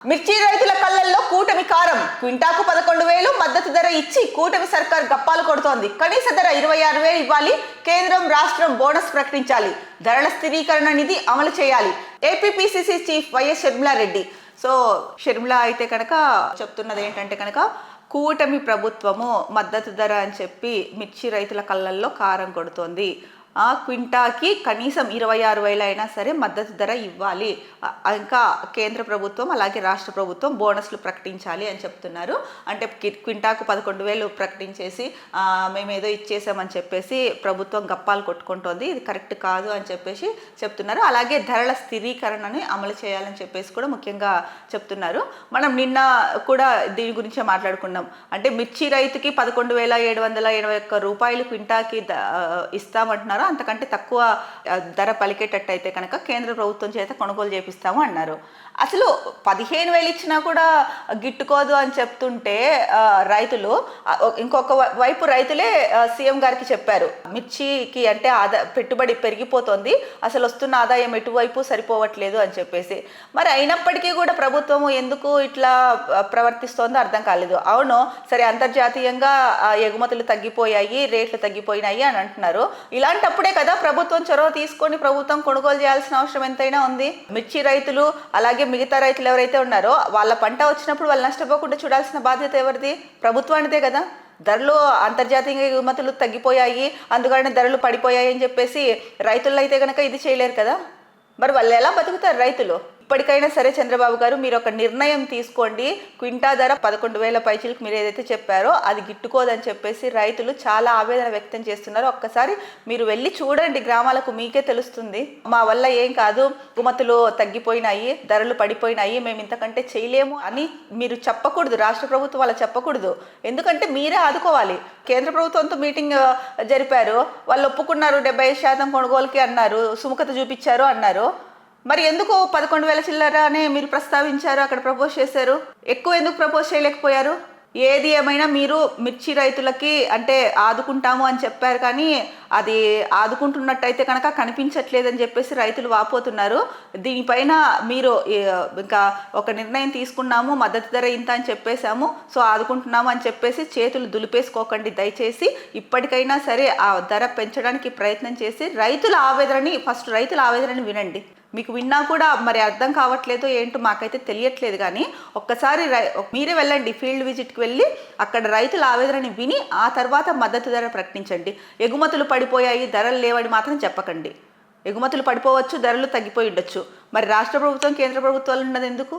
మిర్చి రైతుల కళ్ళల్లో కూటమి కారం. క్వింటాకు 11,000 మద్దతు ధర ఇచ్చి కూటమి సర్కార్ గప్పాలు కొడుతోంది. కనీస ధర 26,000 ఇవ్వాలి. కేంద్రం రాష్ట్రం బోనస్ ప్రకటించాలి. ధరల స్థిరీకరణ నిధి అమలు చేయాలి. APPCC chief YS Sharmila Reddy. So Sharmila అయితే కనుక చెప్తున్నది ఏంటంటే కనుక కూటమి ప్రభుత్వము మద్దతు ధర అని చెప్పి మిర్చి రైతుల కళ్ళల్లో కారం కొడుతోంది. క్వింటాకి కనీసం 26,000 అయినా సరే మద్దతు ధర ఇవ్వాలి. ఇంకా కేంద్ర ప్రభుత్వం అలాగే రాష్ట్ర ప్రభుత్వం బోనస్లు ప్రకటించాలి అని చెప్తున్నారు. అంటే క్వింటాకు 11,000 ప్రకటించేసి మేమేదో ఇచ్చేసామని చెప్పేసి ప్రభుత్వం గప్పాలు కొట్టుకుంటోంది. ఇది కరెక్ట్ కాదు అని చెప్పేసి చెప్తున్నారు. అలాగే ధరల స్థిరీకరణని అమలు చేయాలని చెప్పేసి కూడా ముఖ్యంగా చెప్తున్నారు. మనం నిన్న కూడా దీని గురించే మాట్లాడుకున్నాం. అంటే మిర్చి రైతుకి 11,781 రూపాయలు క్వింటాకి ఇస్తామంటున్నారు. అంతకంటే తక్కువ ధర పలికేటట్టయితే కనుక కేంద్ర ప్రభుత్వం చేత కొనుగోలు చేపిస్తాము అన్నారు. అసలు 15,000 ఇచ్చినా కూడా గిట్టుకోదు అని చెప్తుంటే రైతులు ఇంకొక వైపు రైతులే సీఎం గారికి చెప్పారు, మిర్చికి అంటే పెట్టుబడి పెరిగిపోతుంది, అసలు వస్తున్న ఆదాయం ఎటువైపు సరిపోవట్లేదు అని చెప్పేసి. మరి అయినప్పటికీ కూడా ప్రభుత్వం ఎందుకు ఇట్లా ప్రవర్తిస్తోందో అర్థం కాలేదు. అవును సరే, అంతర్జాతీయంగా ఎగుమతులు తగ్గిపోయాయి, రేట్లు తగ్గిపోయినాయి అని అంటున్నారు. ఇలాంటప్పుడే కదా ప్రభుత్వం చొరవ తీసుకొని ప్రభుత్వం కొనుగోలు చేయాల్సిన అవసరం ఎంతైనా ఉంది. మిర్చి రైతులు అలాగే మిగతా రైతులు ఎవరైతే ఉన్నారో వాళ్ళ పంట వచ్చినప్పుడు వాళ్ళు నష్టపోకుండా చూడాల్సిన బాధ్యత ఎవరిది? ప్రభుత్వానిదే కదా. ధరలు అంతర్జాతీయ ఎగుమతులు తగ్గిపోయాయి, అందుకని ధరలు పడిపోయాయి అని చెప్పేసి రైతుల్లో అయితే కనుక ఇది చేయలేరు కదా. మరి వాళ్ళు ఎలా బతుకుతారు రైతులు? ఇప్పటికైనా సరే చంద్రబాబు గారు మీరు ఒక నిర్ణయం తీసుకోండి. క్వింటా ధర 11,000 పైచీలకు మీరు ఏదైతే చెప్పారో అది గిట్టుకోదని చెప్పేసి రైతులు చాలా ఆవేదన వ్యక్తం చేస్తున్నారు. ఒక్కసారి మీరు వెళ్ళి చూడండి గ్రామాలకు, మీకే తెలుస్తుంది. మా వల్ల ఏం కాదు, ఎగుమతులు తగ్గిపోయినాయి, ధరలు పడిపోయినాయి, మేము ఇంతకంటే చేయలేము అని మీరు చెప్పకూడదు. రాష్ట్ర ప్రభుత్వం అలా చెప్పకూడదు. ఎందుకంటే మీరే ఆదుకోవాలి. కేంద్ర ప్రభుత్వంతో మీటింగ్ జరిపారు, వాళ్ళు ఒప్పుకున్నారు, 70% కొనుగోలుకి అన్నారు, సుముఖత చూపించారు అన్నారు. మరి ఎందుకు 11,000 చిల్లర అనే మీరు ప్రస్తావించారు, అక్కడ ప్రపోజ్ చేశారు? ఎక్కువ ఎందుకు ప్రపోజ్ చేయలేకపోయారు? ఏది ఏమైనా మీరు మిర్చి రైతులకి అంటే ఆదుకుంటాము అని చెప్పారు, కానీ అది ఆదుకుంటున్నట్టయితే కనుక కనిపించట్లేదని చెప్పేసి రైతులు వాపోతున్నారు. దీనిపైన మీరు ఇంకా ఒక నిర్ణయం తీసుకున్నాము, మద్దతు ధర ఇంత అని చెప్పేశాము, సో ఆదుకుంటున్నాము అని చెప్పేసి చేతులు దులిపేసుకోకండి దయచేసి. ఇప్పటికైనా సరే ఆ ధర పెంచడానికి ప్రయత్నం చేసి రైతుల ఆవేదనని వినండి. మీకు విన్నా కూడా మరి అర్థం కావట్లేదు ఏంటో మాకైతే తెలియట్లేదు, కానీ ఒక్కసారి మీరే వెళ్ళండి, ఫీల్డ్ విజిట్కి వెళ్ళి అక్కడ రైతుల ఆవేదనని విని ఆ తర్వాత మద్దతు ధర ప్రకటించండి. ఎగుమతులు పడిపోయాయి, ధరలు లేవని మాత్రం చెప్పకండి. ఎగుమతులు పడిపోవచ్చు, ధరలు తగ్గిపోయి ఉండొచ్చు. మరి రాష్ట్ర ప్రభుత్వం కేంద్ర ప్రభుత్వాలు ఉన్నది ఎందుకు?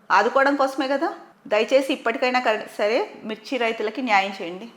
ఆదుకోవడం కోసమే కదా. దయచేసి ఇప్పటికైనా సరే మిర్చి రైతులకి న్యాయం చేయండి.